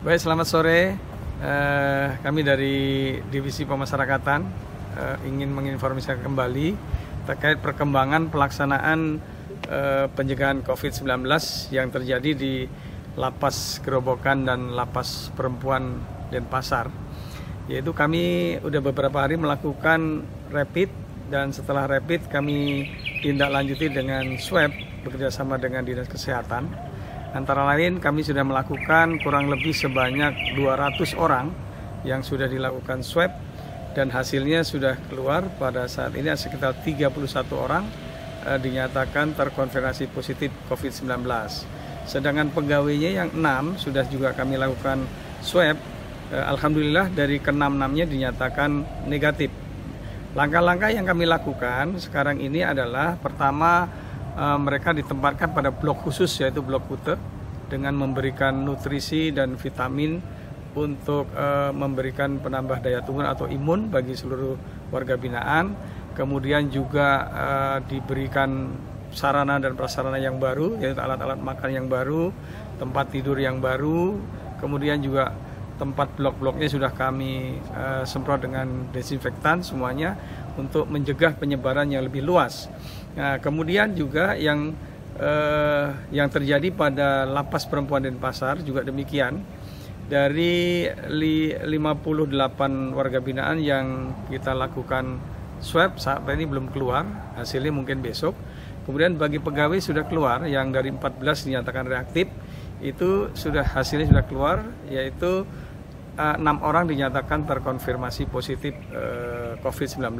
Baik, selamat sore. Kami dari Divisi Pemasyarakatan ingin menginformasikan kembali terkait perkembangan pelaksanaan pencegahan COVID-19 yang terjadi di Lapas Gerobokan dan Lapas Perempuan Denpasar. Yaitu kami udah beberapa hari melakukan rapid, dan setelah rapid kami tindak lanjuti dengan swab bekerjasama dengan Dinas Kesehatan. Antara lain kami sudah melakukan kurang lebih sebanyak 200 orang yang sudah dilakukan swab, dan hasilnya sudah keluar. Pada saat ini sekitar 31 orang dinyatakan terkonfirmasi positif COVID-19. Sedangkan pegawainya yang 6 sudah juga kami lakukan swab. Alhamdulillah dari ke-6-nya dinyatakan negatif. Langkah-langkah yang kami lakukan sekarang ini adalah pertama, mereka ditempatkan pada blok khusus, yaitu blok Kute, dengan memberikan nutrisi dan vitamin untuk memberikan penambah daya tahan atau imun bagi seluruh warga binaan. Kemudian juga diberikan sarana dan prasarana yang baru, yaitu alat-alat makan yang baru, tempat tidur yang baru. Kemudian juga tempat blok-bloknya sudah kami semprot dengan desinfektan semuanya untuk mencegah penyebaran yang lebih luas. Nah, kemudian juga yang terjadi pada Lapas Perempuan Denpasar juga demikian. Dari 58 warga binaan yang kita lakukan swab saat ini belum keluar, hasilnya mungkin besok. Kemudian bagi pegawai sudah keluar, yang dari 14 dinyatakan reaktif, itu hasilnya sudah keluar, yaitu 6 orang dinyatakan terkonfirmasi positif COVID-19,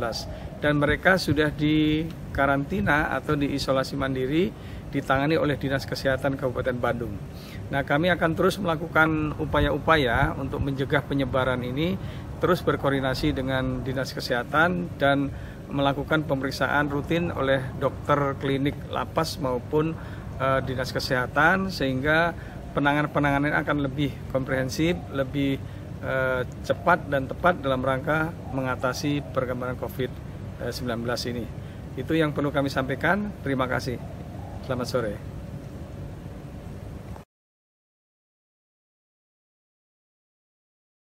dan mereka sudah dikarantina atau diisolasi mandiri ditangani oleh Dinas Kesehatan Kabupaten Bandung. Nah, kami akan terus melakukan upaya-upaya untuk mencegah penyebaran ini, terus berkoordinasi dengan Dinas Kesehatan dan melakukan pemeriksaan rutin oleh dokter klinik lapas maupun Dinas Kesehatan, sehingga penanganan akan lebih komprehensif, lebih cepat dan tepat dalam rangka mengatasi perkembangan COVID-19 ini. Itu yang perlu kami sampaikan. Terima kasih. Selamat sore.